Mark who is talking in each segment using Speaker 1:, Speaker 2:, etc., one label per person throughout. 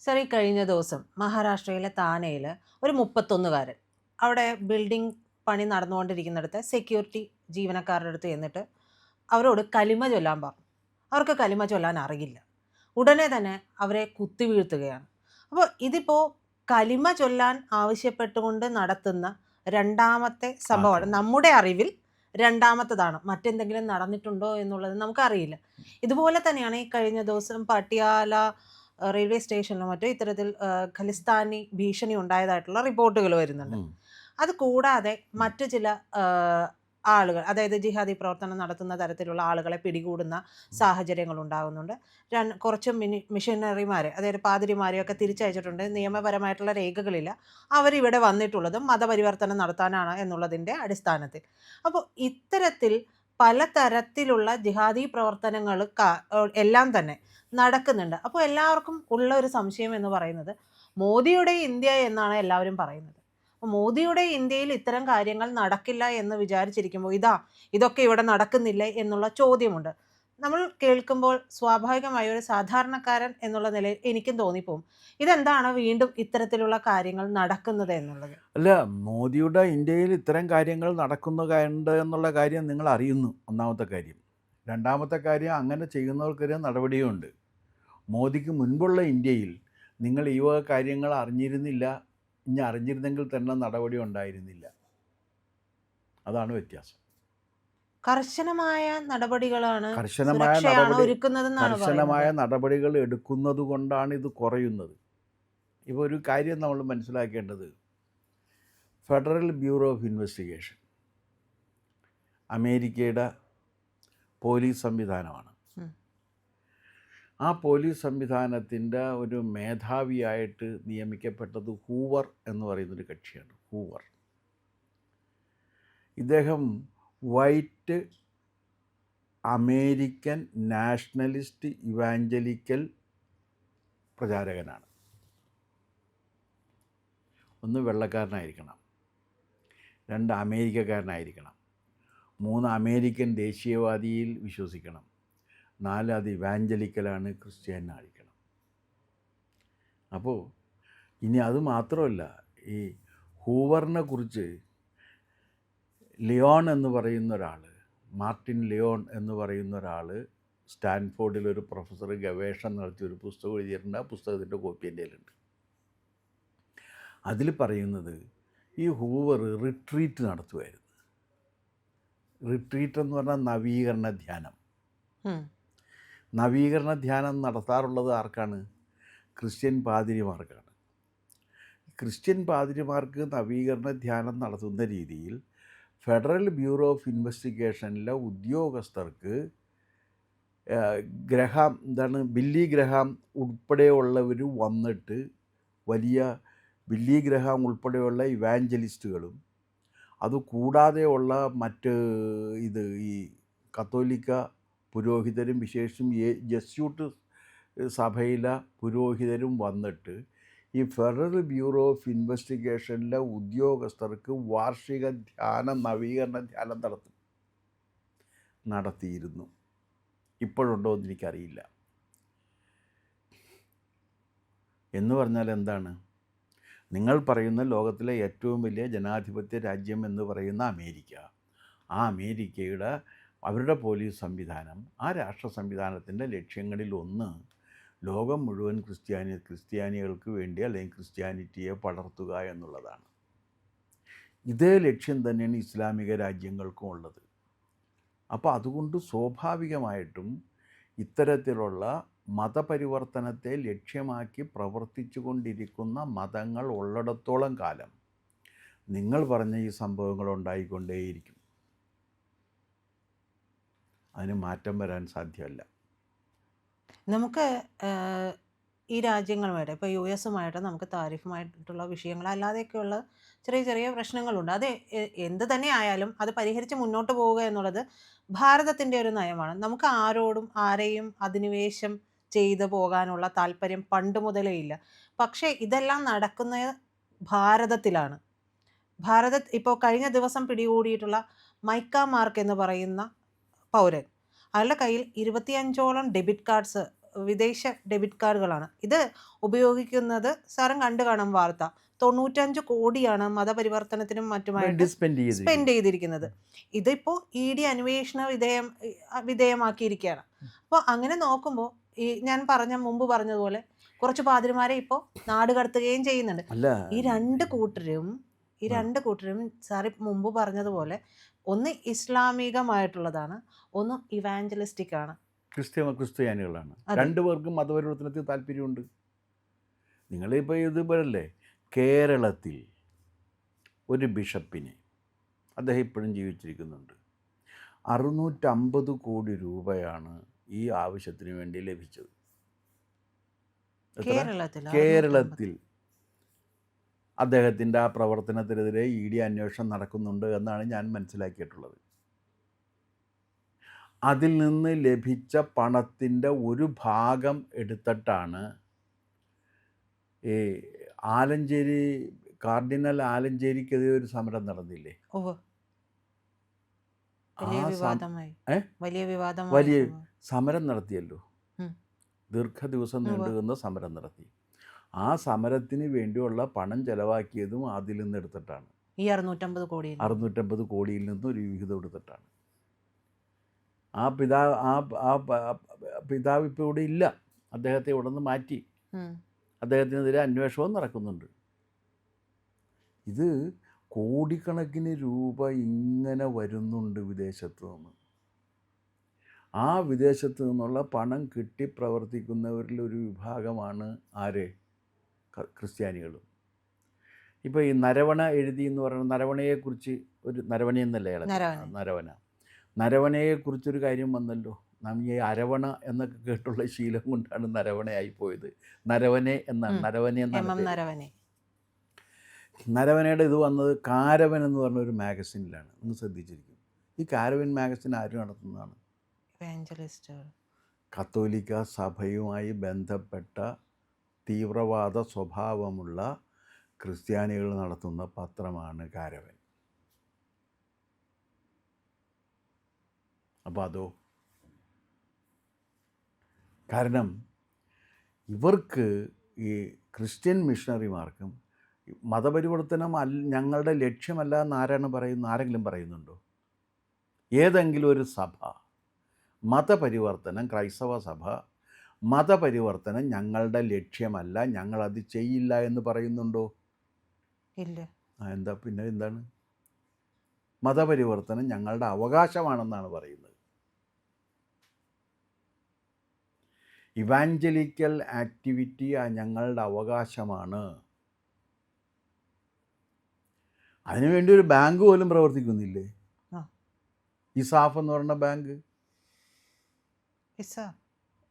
Speaker 1: Sir, ഈ കഴിഞ്ഞ ദിവസം മഹാരാഷ്ട്രയിലെ താനെയിൽ ഒരു 31കാരൻ അവിടെ ബിൽഡിംഗ് പണി നടന്നുകൊണ്ടിരിക്കുന്നിടത്ത് സെക്യൂരിറ്റി ജീവനക്കാരുടെ അടുത്ത് ചെന്നിട്ട് അവരോട് കലിമ ചൊല്ലാൻ പറഞ്ഞു. അവർക്ക് കലിമ ചൊല്ലാൻ അറിയില്ല. ഉടനെ തന്നെ അവരെ കുത്തിവീഴ്ത്തുകയാണ്. അപ്പോൾ ഇതിപ്പോൾ കലിമ ചൊല്ലാൻ ആവശ്യപ്പെട്ടുകൊണ്ട് നടത്തുന്ന രണ്ടാമത്തെ സംഭവമാണ്.
Speaker 2: ആക്രമണം.
Speaker 1: നമ്മുടെ അറിവിൽ രണ്ടാമത്തതാണ്. മറ്റെന്തെങ്കിലും നടന്നിട്ടുണ്ടോ എന്നുള്ളത് നമുക്കറിയില്ല. ഇതുപോലെ തന്നെയാണ് ഈ കഴിഞ്ഞ ദിവസം പട്യാല റെയിൽവേ സ്റ്റേഷനിലോ മറ്റോ ഇത്തരത്തിൽ ഖലിസ്ഥാനി ഭീഷണി ഉണ്ടായതായിട്ടുള്ള റിപ്പോർട്ടുകൾ വരുന്നുണ്ട്.
Speaker 2: ഉം.
Speaker 1: അത് കൂടാതെ മറ്റു ചില ആളുകൾ, അതായത് ജിഹാദി പ്രവർത്തനം നടത്തുന്ന തരത്തിലുള്ള ആളുകളെ പിടികൂടുന്ന സാഹചര്യങ്ങൾ ഉണ്ടാകുന്നുണ്ട്. കുറച്ച് മിഷനറിമാരെ, അതായത് പാതിരിമാരെയൊക്കെ തിരിച്ചയച്ചിട്ടുണ്ട്. നിയമപരമായിട്ടുള്ള രേഖകളില്ല. അവരിവിടെ വന്നിട്ടുള്ളത് മതപരിവർത്തനം നടത്താനാണ് എന്നുള്ളതിൻ്റെ അടിസ്ഥാനത്തിൽ. അപ്പോൾ ഇത്തരത്തിൽ പലതരത്തിലുള്ള ജിഹാദി പ്രവർത്തനങ്ങൾ എല്ലാം തന്നെ നടക്കുന്നുണ്ട്. അപ്പോൾ എല്ലാവർക്കും ഉള്ള ഒരു സംശയം എന്ന് പറയുന്നത്, മോദിയുടെ ഇന്ത്യ എന്നാണ് എല്ലാവരും പറയുന്നത്. അപ്പോൾ മോദിയുടെ ഇന്ത്യയിൽ ഇത്തരം കാര്യങ്ങൾ നടക്കില്ല എന്ന് വിചാരിച്ചിരിക്കുമ്പോൾ ഇതൊക്കെ ഇവിടെ നടക്കുന്നില്ലേ എന്നുള്ള ചോദ്യമുണ്ട്. നമ്മൾ കേൾക്കുമ്പോൾ സ്വാഭാവികമായ ഒരു സാധാരണക്കാരൻ എന്നുള്ള നിലയിൽ എനിക്കും തോന്നിപ്പോവും, ഇതെന്താണ് വീണ്ടും ഇത്തരത്തിലുള്ള കാര്യങ്ങൾ നടക്കുന്നത് എന്നുള്ളത്.
Speaker 2: അല്ല, മോദിയുടെ ഇന്ത്യയിൽ ഇത്തരം കാര്യങ്ങൾ നടക്കുന്നുണ്ട് എന്നുള്ള കാര്യം നിങ്ങൾ അറിയുന്നു, ഒന്നാമത്തെ കാര്യം. രണ്ടാമത്തെ കാര്യം, അങ്ങനെ ചെയ്യുന്നവർക്കെതിരെ നടപടിയുമുണ്ട്. മോദിക്ക് മുൻപുള്ള ഇന്ത്യയിൽ നിങ്ങൾ ഈ വക കാര്യങ്ങൾ അറിഞ്ഞിരുന്നില്ല, ഇനി അറിഞ്ഞിരുന്നെങ്കിൽ തന്നെ നടപടി ഉണ്ടായിരുന്നില്ല. അതാണ് വ്യത്യാസം.
Speaker 1: കർശനമായ നടപടികളാണ്,
Speaker 2: കർശനമായ
Speaker 1: സുരക്ഷയാണ് ഒരുക്കുന്നതെന്നാണ് പറയുന്നത്.
Speaker 2: നടപടികൾ എടുക്കുന്നത് കൊണ്ടാണ് ഇത് കുറയുന്നത്. ഇപ്പോൾ ഒരു കാര്യം നമ്മൾ മനസ്സിലാക്കേണ്ടത്, ഫെഡറൽ ബ്യൂറോ ഓഫ് ഇൻവെസ്റ്റിഗേഷൻ അമേരിക്കയുടെ പോലീസ് സംവിധാനമാണ്. ആ പോലീസ് സംവിധാനത്തിൻ്റെ ഒരു മേധാവിയായിട്ട് നിയമിക്കപ്പെട്ടത് ഹൂവർ എന്ന് പറയുന്നൊരു കക്ഷിയാണ്. ഹൂവർ ഇദ്ദേഹം വൈറ്റ് അമേരിക്കൻ നാഷണലിസ്റ്റ് ഇവാഞ്ചലിക്കൽ പ്രചാരകനാണ്. ഒന്ന്, വെള്ളക്കാരനായിരിക്കണം. 2, അമേരിക്കക്കാരനായിരിക്കണം. 3, അമേരിക്കൻ ദേശീയവാദിയിൽ വിശ്വസിക്കണം. 4, അത് ഇവാഞ്ചലിക്കലാണ്, ക്രിസ്ത്യാനായിരിക്കണം. അപ്പോൾ ഇനി അത് മാത്രമല്ല, ഈ ഹൂവറിനെ കുറിച്ച് ലിയോൺ എന്ന് പറയുന്ന ഒരാൾ, മാർട്ടിൻ ലിയോൺ എന്ന് പറയുന്ന ഒരാൾ സ്റ്റാൻഫോർഡിൽ ഒരു പ്രൊഫസർ ഗവേഷണം നടത്തി ഒരു പുസ്തകം എഴുതിയിട്ടുണ്ട്. ആ പുസ്തകത്തിൻ്റെ കോപ്പി എൻ്റെ കയ്യിലുണ്ട്. അതിൽ പറയുന്നത്, ഈ ഹൂവർ റിട്രീറ്റ് നടത്തുമായിരുന്നു. റിട്രീറ്റ് എന്ന് പറഞ്ഞാൽ നവീകരണ ധ്യാനം. നവീകരണ ധ്യാനം നടത്താറുള്ളത് ആർക്കാണ്? ക്രിസ്ത്യൻ പാതിരിമാർക്കാണ്. ക്രിസ്ത്യൻ പാതിരിമാർക്ക് നവീകരണ ധ്യാനം നടത്തുന്ന രീതിയിൽ ഫെഡറൽ ബ്യൂറോ ഓഫ് ഇൻവെസ്റ്റിഗേഷനിലെ ഉദ്യോഗസ്ഥർക്ക് ബില്ലി ഗ്രഹാം ഉൾപ്പെടെയുള്ളവർ വന്നിട്ട്, ബില്ലി ഗ്രഹാം ഉൾപ്പെടെയുള്ള ഇവാഞ്ചലിസ്റ്റുകളും അതുകൂടാതെയുള്ള മറ്റ് ഈ കത്തോലിക്ക പുരോഹിതരും, വിശേഷം ജസ്യൂട്ട് സഭയിലെ പുരോഹിതരും വന്നിട്ട് ഈ ഫെഡറൽ ബ്യൂറോ ഓഫ് ഇൻവെസ്റ്റിഗേഷനിലെ ഉദ്യോഗസ്ഥർക്ക് വാർഷിക നവീകരണ ധ്യാനം നടത്തിയിരുന്നു. ഇപ്പോഴുണ്ടോ എന്ന് എനിക്കറിയില്ല. എന്ന് പറഞ്ഞാൽ എന്താണ്? നിങ്ങൾ പറയുന്ന ലോകത്തിലെ ഏറ്റവും വലിയ ജനാധിപത്യ രാജ്യം എന്ന് പറയുന്ന അമേരിക്ക, ആ അമേരിക്കയുടെ അവരുടെ പോലീസ് സംവിധാനം, ആ രാഷ്ട്ര സംവിധാനത്തിൻ്റെ ലക്ഷ്യങ്ങളിൽ ഒന്ന് ലോകം മുഴുവൻ ക്രിസ്ത്യാനികൾക്ക് വേണ്ടി അല്ലെങ്കിൽ ക്രിസ്ത്യാനിറ്റിയെ പടർത്തുക എന്നുള്ളതാണ്. ഇതേ ലക്ഷ്യം തന്നെയാണ് ഇസ്ലാമിക രാജ്യങ്ങൾക്കും ഉള്ളത്. അപ്പോൾ അതുകൊണ്ട് സ്വാഭാവികമായിട്ടും ഇത്തരത്തിലുള്ള മതപരിവർത്തനത്തെ ലക്ഷ്യമാക്കി പ്രവർത്തിച്ചു കൊണ്ടിരിക്കുന്ന മതങ്ങൾ ഉള്ളിടത്തോളം കാലം നിങ്ങൾ പറഞ്ഞ ഈ സംഭവങ്ങൾ ഉണ്ടായിക്കൊണ്ടേയിരിക്കും. അതിന് മാറ്റം വരാൻ സാധ്യമല്ല.
Speaker 1: നമുക്ക് ഈ രാജ്യങ്ങളുമായിട്ട്, ഇപ്പോൾ യു എസുമായിട്ട് നമുക്ക് താരിഫുമായിട്ടുള്ള വിഷയങ്ങൾ അല്ലാതെയൊക്കെയുള്ള ചെറിയ ചെറിയ പ്രശ്നങ്ങളുണ്ട്. അത് എന്ത് തന്നെ ആയാലും അത് പരിഹരിച്ച് മുന്നോട്ട് പോവുക എന്നുള്ളത് ഭാരതത്തിൻ്റെ ഒരു നയമാണ്. നമുക്ക് ആരെയും അധിനിവേശം ചെയ്തു പോകാനുള്ള താല്പര്യം പണ്ട് മുതലേ ഇല്ല. പക്ഷേ ഇതെല്ലാം നടക്കുന്നത് ഭാരതത്തിലാണ്. ഇപ്പോൾ കഴിഞ്ഞ ദിവസം പിടികൂടിയിട്ടുള്ള മൈക്ക മാർക്ക് എന്ന് പറയുന്ന പൗരൻ, അയാളുടെ കയ്യിൽ 25ഓളം ഡെബിറ്റ് കാർഡ്സ് വിദേശ ഡെബിറ്റ് കാർഡുകളാണ്. ഇത് ഉപയോഗിക്കുന്നത് സാറും കണ്ടു കാണും വാർത്ത. 95 കോടിയാണ് മതപരിവർത്തനത്തിനും മറ്റുമായിട്ട്
Speaker 2: വേണ്ടി സ്പെൻഡ്
Speaker 1: സ്പെൻഡ്
Speaker 2: ചെയ്തിരിക്കുന്നു.
Speaker 1: ചെയ്തിരിക്കുന്നത്. ഇതിപ്പോൾ ED അന്വേഷണ വിധേയമാക്കിയിരിക്കുകയാണ്. അപ്പോൾ അങ്ങനെ നോക്കുമ്പോൾ ഈ ഞാൻ മുമ്പ് പറഞ്ഞതുപോലെ കുറച്ച് പാതിരിമാരെ ഇപ്പോൾ നാട് കടത്തുകയും ചെയ്യുന്നുണ്ട്.
Speaker 2: അല്ല
Speaker 1: ഈ രണ്ട് കൂട്ടരും സാറ് മുമ്പ് പറഞ്ഞതുപോലെ ഒന്ന് ഇസ്ലാമികമായിട്ടുള്ളതാണ്, ഒന്ന് ഇവാഞ്ചലിസ്റ്റിക് ആണ്.
Speaker 2: ക്രിസ്ത്യാനികളാണ്.
Speaker 1: അതെ.
Speaker 2: രണ്ടുപേർക്കും മതപരിവർത്തനത്തിൽ താല്പര്യമുണ്ട്. നിങ്ങളിപ്പോൾ ഇതുപോലല്ലേ കേരളത്തിൽ ഒരു ബിഷപ്പിന്, അദ്ദേഹം ഇപ്പോഴും ജീവിച്ചിരിക്കുന്നുണ്ട്, 650 കോടി രൂപയാണ് ഈ ആവശ്യത്തിന് വേണ്ടി ലഭിച്ചത്. എത്ര? കേരളത്തിൽ അദ്ദേഹത്തിൻ്റെ ആ പ്രവർത്തനത്തിനെതിരെ ED അന്വേഷണം നടക്കുന്നുണ്ട് എന്നാണ് ഞാൻ മനസ്സിലാക്കിയിട്ടുള്ളത്. അതിൽ നിന്ന് ലഭിച്ച പണത്തിൻ്റെ ഒരു ഭാഗം എടുത്തിട്ടാണ് ഈ ആലഞ്ചേരി കാർഡിനൽ ആലഞ്ചേരിക്കെതിരെ ഒരു സമരം നടന്നില്ലേ?
Speaker 1: ഉവ്വ്.
Speaker 2: ആ
Speaker 1: വലിയ
Speaker 2: സം-
Speaker 1: വിവാദമായി.
Speaker 2: ഏ?
Speaker 1: വലിയ വിവാദമായി.
Speaker 2: വലിയ സമരം നടത്തിയല്ലോ.
Speaker 1: ഉം.
Speaker 2: ദീർഘദിവസം നീണ്ടുനിന്ന സമരം നടത്തി. ആ സമരത്തിന് വേണ്ടിയുള്ള പണം ചെലവാക്കിയതും അതിൽ നിന്ന് എടുത്തിട്ടാണ്.
Speaker 1: ഈ 650 കോടി
Speaker 2: 650 കോടിയിൽ നിന്ന് ഒരു വിഹിതം എടുത്തിട്ടാണ്. ആ പിതാവ് ഇപ്പോൾ ഇവിടെ ഇല്ല. അദ്ദേഹത്തെ ഇവിടെ നിന്ന് മാറ്റി. അദ്ദേഹത്തിനെതിരെ അന്വേഷണവും നടക്കുന്നുണ്ട്. ഇത് കോടിക്കണക്കിന് രൂപ ഇങ്ങനെ വരുന്നുണ്ട് വിദേശത്ത് നിന്ന്. ആ വിദേശത്ത് നിന്നുള്ള പണം കിട്ടി പ്രവർത്തിക്കുന്നവരിൽ ഒരു വിഭാഗമാണ് ആര്? ക്രിസ്ത്യാനികളും. ഇപ്പോൾ ഈ നരവണ എഴുതി എന്ന് പറയുന്നത്, നരവണയെക്കുറിച്ച് ഒരു നരവണയെന്നല്ലേ നരവണയെക്കുറിച്ചൊരു കാര്യം വന്നല്ലോ. നാം ഈ അരവണ എന്നൊക്കെ കേട്ടുള്ള ശീലം കൊണ്ടാണ് നരവണയായി പോയത്. നരവനെ എന്നാണ്, നരവനെ എന്നാണ്. നരവനയുടെ ഇത് വന്നത് കാരവൻ എന്ന് പറഞ്ഞൊരു മാഗസിനിലാണ്. ഒന്ന് ശ്രദ്ധിച്ചിരിക്കും. ഈ കാരവൻ മാഗസിൻ ആര് നടത്തുന്നതാണ്? കത്തോലിക്ക സഭയുമായി ബന്ധപ്പെട്ട തീവ്രവാദ സ്വഭാവമുള്ള ക്രിസ്ത്യാനികൾ നടത്തുന്ന പത്രമാണ് കാരവൻ. അപ്പോൾ അതോ, കാരണം ഇവർക്ക് ഈ ക്രിസ്ത്യൻ മിഷണറിമാർക്കും മതപരിവർത്തനം ഞങ്ങളുടെ ലക്ഷ്യമല്ല എന്ന് ആരെങ്കിലും പറയുന്നുണ്ടോ? ഏതെങ്കിലും ഒരു സഭ മതപരിവർത്തനം, ക്രൈസ്തവ സഭ മതപരിവർത്തനം ഞങ്ങളുടെ ലക്ഷ്യമല്ല, ഞങ്ങളത് ചെയ്യില്ല എന്ന് പറയുന്നുണ്ടോ?
Speaker 1: ഇല്ല.
Speaker 2: എന്താണ്? മതപരിവർത്തനം ഞങ്ങളുടെ അവകാശമാണെന്നാണ് പറയുന്നത്. ഇവാഞ്ചലിക്കൽ ആക്ടിവിറ്റി ഞങ്ങളുടെ അവകാശമാണ്. അതിനുവേണ്ടി ഒരു ബാങ്ക് പോലും പ്രവർത്തിക്കുന്നില്ലേ? ഇസാഫ് എന്ന് പറയുന്ന ബാങ്ക്.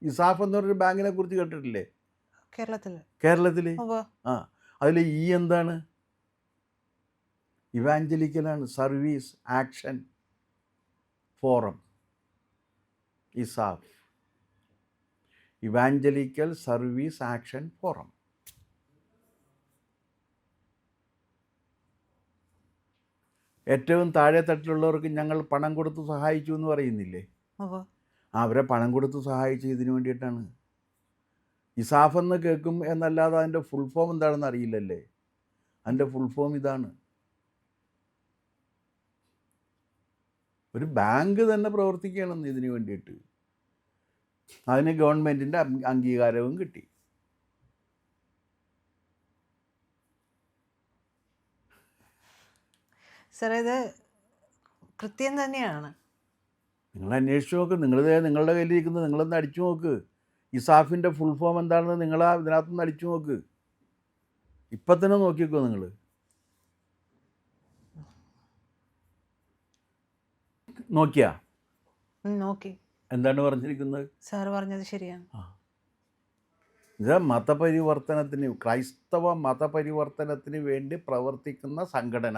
Speaker 2: ഇസാഫ് എന്ന് പറഞ്ഞൊരു ബാങ്കിനെ കുറിച്ച് കേട്ടിട്ടില്ലേ? കേരളത്തിൽ ആ, അതിൽ എന്താണ്? ഇവാഞ്ചലിക്കലാണ്. Service action forum, ESAF, evangelical service action forum. ഏറ്റവും താഴെ തട്ടിലുള്ളവർക്ക് ഞങ്ങൾ പണം കൊടുത്ത് സഹായിച്ചു എന്ന് പറയുന്നില്ലേ? അവരെ പണം കൊടുത്ത് സഹായിച്ച് ഇതിനു വേണ്ടിയിട്ടാണ്. ഇസാഫ് എന്ന് കേൾക്കും എന്നല്ലാതെ അതിൻ്റെ ഫുൾ ഫോം എന്താണെന്ന് അറിയില്ലല്ലേ? അതിൻ്റെ ഫുൾ ഫോം ഇതാണ്. ഒരു ബാങ്ക് തന്നെ പ്രവർത്തിക്കുകയാണെന്ന് ഇതിന് വേണ്ടിയിട്ട്. അതിന് ഗവൺമെൻറ്റിൻ്റെ അംഗീകാരവും കിട്ടി.
Speaker 1: സാർ, ഇത് കൃത്യം തന്നെയാണ്.
Speaker 2: നിങ്ങൾ അന്വേഷിച്ച് നോക്ക്. നിങ്ങളുടെ കയ്യിലിരിക്കുന്നത് നിങ്ങളൊന്ന് അടിച്ചു നോക്ക്. ഇസാഫിൻ്റെ ഫുൾ ഫോം എന്താണെന്ന് നിങ്ങൾ ഇതിനകത്തുനിന്ന് അടിച്ചു നോക്ക്. ഇപ്പം തന്നെ നോക്കിക്കോ. നിങ്ങൾ
Speaker 1: നോക്കി
Speaker 2: എന്താണ് പറഞ്ഞിരിക്കുന്നത്?
Speaker 1: സാർ പറഞ്ഞത് ശരിയാണ്.
Speaker 2: ഇത് മതപരിവർത്തനത്തിന്, ക്രൈസ്തവ മതപരിവർത്തനത്തിന് വേണ്ടി പ്രവർത്തിക്കുന്ന സംഘടന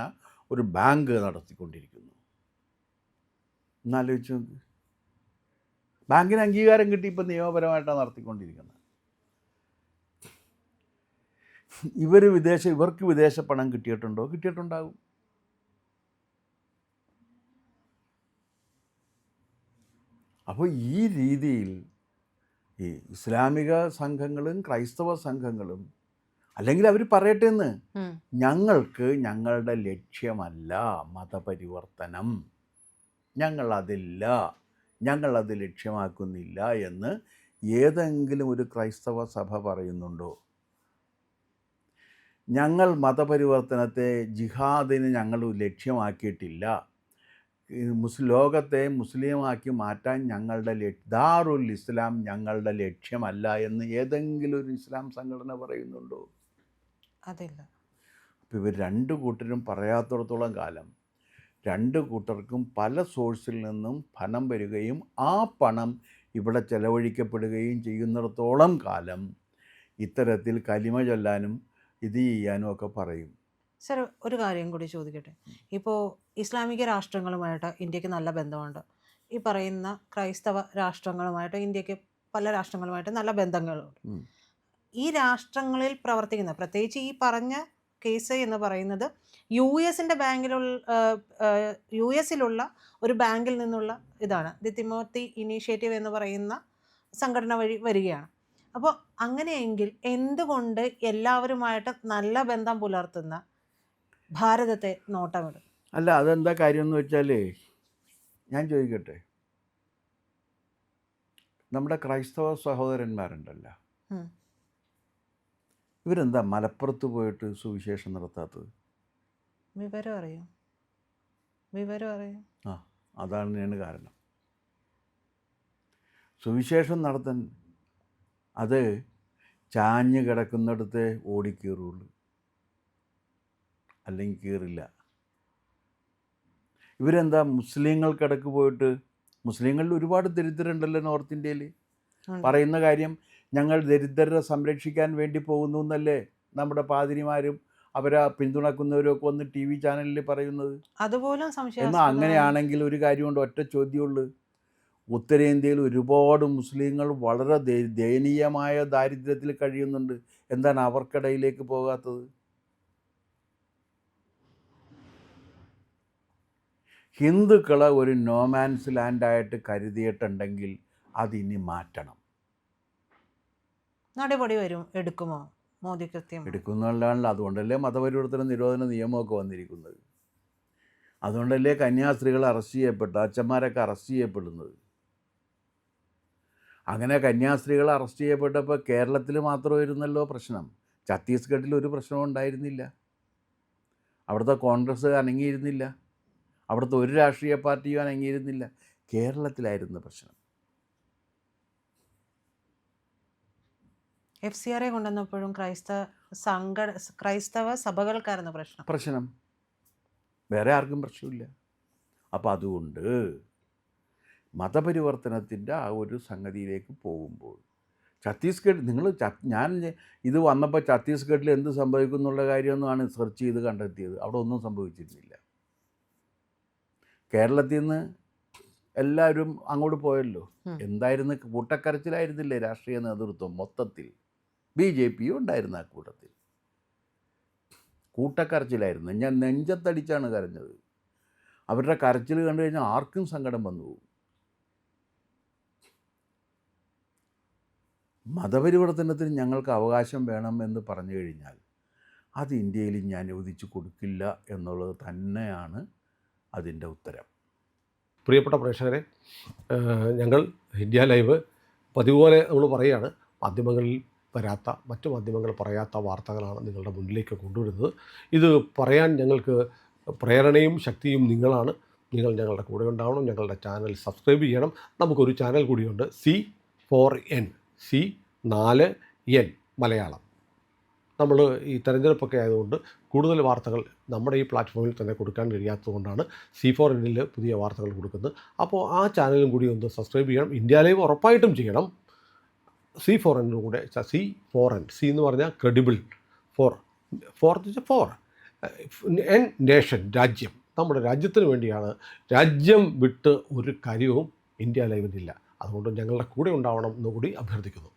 Speaker 2: ഒരു ബാങ്ക് നടത്തിക്കൊണ്ടിരിക്കുന്നു. എന്നാലോചിച്ച് നോക്ക്. ബാങ്കിന് അംഗീകാരം കിട്ടി, ഇപ്പം നിയമപരമായിട്ടാണ് നടത്തിക്കൊണ്ടിരിക്കുന്നത്. ഇവർക്ക് വിദേശ പണം കിട്ടിയിട്ടുണ്ടോ? കിട്ടിയിട്ടുണ്ടാകും. അപ്പോൾ ഈ രീതിയിൽ ഈ ഇസ്ലാമിക സംഘങ്ങളും ക്രൈസ്തവ സംഘങ്ങളും അല്ലെങ്കിൽ അവർ പറയട്ടെ എന്ന്, ഞങ്ങൾക്ക് ഞങ്ങളുടെ ലക്ഷ്യമല്ല മതപരിവർത്തനം, ഞങ്ങളത് ലക്ഷ്യമാക്കുന്നില്ല എന്ന് ഏതെങ്കിലും ഒരു ക്രൈസ്തവ സഭ പറയുന്നുണ്ടോ? ഞങ്ങൾ മതപരിവർത്തനത്തെ, ജിഹാദിന് ഞങ്ങൾ ലക്ഷ്യമാക്കിയിട്ടില്ല, ലോകത്തെ മുസ്ലിമാക്കി മാറ്റാൻ ഞങ്ങളുടെ ദാറുൽ ഇസ്ലാം ഞങ്ങളുടെ ലക്ഷ്യമല്ല എന്ന് ഏതെങ്കിലും ഒരു ഇസ്ലാം സംഘടന പറയുന്നുണ്ടോ?
Speaker 1: അതില്ല.
Speaker 2: അപ്പോൾ ഇവർ രണ്ട് കൂട്ടരും പറയാത്തിടത്തോളം കാലം രണ്ട് കൂട്ടർക്കും പല സോഴ്സിൽ നിന്നും പണം വരികയും ആ പണം ഇവിടെ ചെലവഴിക്കപ്പെടുകയും ചെയ്യുന്നിടത്തോളം കാലം ഇത്തരത്തിൽ കലിമ ചൊല്ലാനും ഇത് ചെയ്യാനും ഒക്കെ പറയും.
Speaker 1: സർ, ഒരു കാര്യം കൂടി ചോദിക്കട്ടെ. ഇപ്പോൾ ഇസ്ലാമിക രാഷ്ട്രങ്ങളുമായിട്ട് ഇന്ത്യക്ക് നല്ല ബന്ധമുണ്ട്. ഈ പറയുന്ന ക്രൈസ്തവ രാഷ്ട്രങ്ങളുമായിട്ട് ഇന്ത്യക്ക് പല രാഷ്ട്രങ്ങളുമായിട്ട് നല്ല ബന്ധങ്ങളുണ്ട്. ഈ രാഷ്ട്രങ്ങളിൽ പ്രവർത്തിക്കുന്ന, പ്രത്യേകിച്ച് ഈ പറഞ്ഞ കേസ് എന്ന് പറയുന്നത് യു എസിലുള്ള ഒരു ബാങ്കിൽ നിന്നുള്ള ഇതാണ്. ദി തിമോത്തി ഇനീഷ്യേറ്റീവ് എന്ന് പറയുന്ന സംഘടന വഴി വരികയാണ്. അപ്പോൾ അങ്ങനെയെങ്കിൽ എന്തുകൊണ്ട് എല്ലാവരുമായിട്ട് നല്ല ബന്ധം പുലർത്തുന്ന ഭാരതത്തെ നോട്ടമിടും?
Speaker 2: അല്ല, അതെന്താ കാര്യം എന്ന് വെച്ചാൽ, ഞാൻ ചോദിക്കട്ടെ, നമ്മുടെ ക്രൈസ്തവ സഹോദരന്മാരുണ്ടല്ലോ, ഇവരെന്താ മലപ്പുറത്ത് പോയിട്ട് സുവിശേഷം നടത്താത്തത്?
Speaker 1: വിവരം അറിയാം.
Speaker 2: ആ, അതാണ് കാരണം. സുവിശേഷം നടത്താൻ അത് ചാഞ്ഞ് കിടക്കുന്നിടത്തെ ഓടിക്കീറുള്ളൂ, അല്ലെങ്കിൽ കീറില്ല. ഇവരെന്താ മുസ്ലിങ്ങൾക്കിടക്ക് പോയിട്ട്, മുസ്ലിങ്ങളിൽ ഒരുപാട് ദരിദ്രരുണ്ടല്ലോ നോർത്ത് ഇന്ത്യയിൽ, പറയുന്ന കാര്യം ഞങ്ങൾ ദരിദ്രരെ സംരക്ഷിക്കാൻ വേണ്ടി പോകുന്നു എന്നല്ലേ നമ്മുടെ പാതിരിമാരും അവരെ പിന്തുണക്കുന്നവരും ഒക്കെ വന്ന് TV ചാനലിൽ പറയുന്നത്.
Speaker 1: അതുപോലും
Speaker 2: എന്നാൽ അങ്ങനെയാണെങ്കിൽ ഒരു കാര്യമുണ്ട്, ഒറ്റ ചോദ്യമുള്ളൂ. ഉത്തരേന്ത്യയിൽ ഒരുപാട് മുസ്ലിങ്ങൾ വളരെ ദയനീയമായ ദാരിദ്ര്യത്തിൽ കഴിയുന്നുണ്ട്. എന്താണ് അവർക്കിടയിലേക്ക് പോകാത്തത്? ഹിന്ദുക്കളെ ഒരു നോമാൻസ് ലാൻഡായിട്ട് കരുതിയിട്ടുണ്ടെങ്കിൽ അതിനി മാറ്റണം.
Speaker 1: നടപടി എടുക്കുമോ മോദി? കൃത്യം
Speaker 2: എടുക്കുന്നതല്ലാണല്ലോ. അതുകൊണ്ടല്ലേ മതപരിവർത്തന നിരോധന നിയമമൊക്കെ വന്നിരിക്കുന്നത്. അതുകൊണ്ടല്ലേ കന്യാസ്ത്രീകൾ അറസ്റ്റ് ചെയ്യപ്പെട്ട, അച്ഛന്മാരൊക്കെ അറസ്റ്റ് ചെയ്യപ്പെടുന്നത്. അങ്ങനെ കന്യാസ്ത്രീകൾ അറസ്റ്റ് ചെയ്യപ്പെട്ടപ്പോൾ കേരളത്തിൽ മാത്രമായിരുന്നല്ലോ പ്രശ്നം. ഛത്തീസ്ഗഡിൽ ഒരു പ്രശ്നവും ഉണ്ടായിരുന്നില്ല. അവിടുത്തെ കോൺഗ്രസ് അനങ്ങിയിരുന്നില്ല, അവിടുത്തെ ഒരു രാഷ്ട്രീയ പാർട്ടിയും അനങ്ങിയിരുന്നില്ല. കേരളത്തിലായിരുന്നു പ്രശ്നം.
Speaker 1: FCRA കൊണ്ടുവന്നപ്പോഴും ക്രൈസ്തവ സഭകൾക്കായിരുന്നു പ്രശ്നം.
Speaker 2: വേറെ ആർക്കും പ്രശ്നമില്ല. അപ്പോൾ അതുകൊണ്ട് മതപരിവർത്തനത്തിൻ്റെ ആ ഒരു സംഗതിയിലേക്ക് പോകുമ്പോൾ ഛത്തീസ്ഗഡ്, ഞാൻ ഇത് വന്നപ്പോൾ ഛത്തീസ്ഗഡിൽ എന്ത് സംഭവിക്കും എന്നുള്ള കാര്യമൊന്നുമാണ് സെർച്ച് ചെയ്ത് കണ്ടെത്തിയത്. അവിടെ ഒന്നും സംഭവിച്ചിരുന്നില്ല. കേരളത്തിൽ നിന്ന് എല്ലാവരും അങ്ങോട്ട് പോയല്ലോ. എന്തായിരുന്നു? കൂട്ടക്കരച്ചിലായിരുന്നില്ലേ രാഷ്ട്രീയ നേതൃത്വം മൊത്തത്തിൽ? BJP ഉണ്ടായിരുന്നു ആ കൂട്ടത്തിൽ. കൂട്ടക്കരച്ചിലായിരുന്നു. ഞാൻ നെഞ്ചത്തടിച്ചാണ് കരഞ്ഞത്. അവരുടെ കരച്ചിൽ കണ്ടു കഴിഞ്ഞാൽ ആർക്കും സങ്കടം വന്നു പോകും. മതപരിവർത്തനത്തിന് ഞങ്ങൾക്ക് അവകാശം വേണം എന്ന് പറഞ്ഞു കഴിഞ്ഞാൽ അത് ഇന്ത്യയിൽ ഞാൻ അനുവദിച്ചു കൊടുക്കില്ല എന്നുള്ളത് തന്നെയാണ് അതിൻ്റെ ഉത്തരം.
Speaker 3: പ്രിയപ്പെട്ട പ്രേക്ഷകരെ, ഞങ്ങൾ ഇന്ത്യ ലൈവ് പതിവുപോലെ നമ്മൾ പറയുകയാണ്, മാധ്യമങ്ങളിൽ വരാത്ത, മറ്റു മാധ്യമങ്ങൾ പറയാത്ത വാർത്തകളാണ് നിങ്ങളുടെ മുന്നിലേക്ക് കൊണ്ടുവരുന്നത്. ഇത് പറയാൻ ഞങ്ങൾക്ക് പ്രേരണയും ശക്തിയും നിങ്ങളാണ്. നിങ്ങൾ ഞങ്ങളുടെ കൂടെ ഉണ്ടാവണം. ഞങ്ങളുടെ ചാനൽ സബ്സ്ക്രൈബ് ചെയ്യണം. നമുക്കൊരു ചാനൽ കൂടിയുണ്ട്, C4N മലയാളം. നമ്മൾ ഈ തെരഞ്ഞെടുപ്പൊക്കെ ആയതുകൊണ്ട് കൂടുതൽ വാർത്തകൾ നമ്മുടെ ഈ പ്ലാറ്റ്ഫോമിൽ തന്നെ കൊടുക്കാൻ കഴിയാത്തതുകൊണ്ടാണ് C4N പുതിയ വാർത്തകൾ കൊടുക്കുന്നത്. അപ്പോൾ ആ ചാനലും കൂടി ഒന്ന് സബ്സ്ക്രൈബ് ചെയ്യണം. ഇന്ത്യ ലൈവ് ഉറപ്പായിട്ടും ചെയ്യണം. C4N കൂടെ, C4N, C എന്ന് പറഞ്ഞാൽ ക്രെഡിബിൾ, ഫോർ N നേഷൻ, രാജ്യം. നമ്മുടെ രാജ്യത്തിന് വേണ്ടിയാണ്. രാജ്യം വിട്ട് ഒരു കാര്യവും ഇന്ത്യ ലൈവിനില്ല. അതുകൊണ്ട് ഞങ്ങളുടെ കൂടെ ഉണ്ടാവണം എന്നുകൂടി അഭ്യർത്ഥിക്കുന്നു.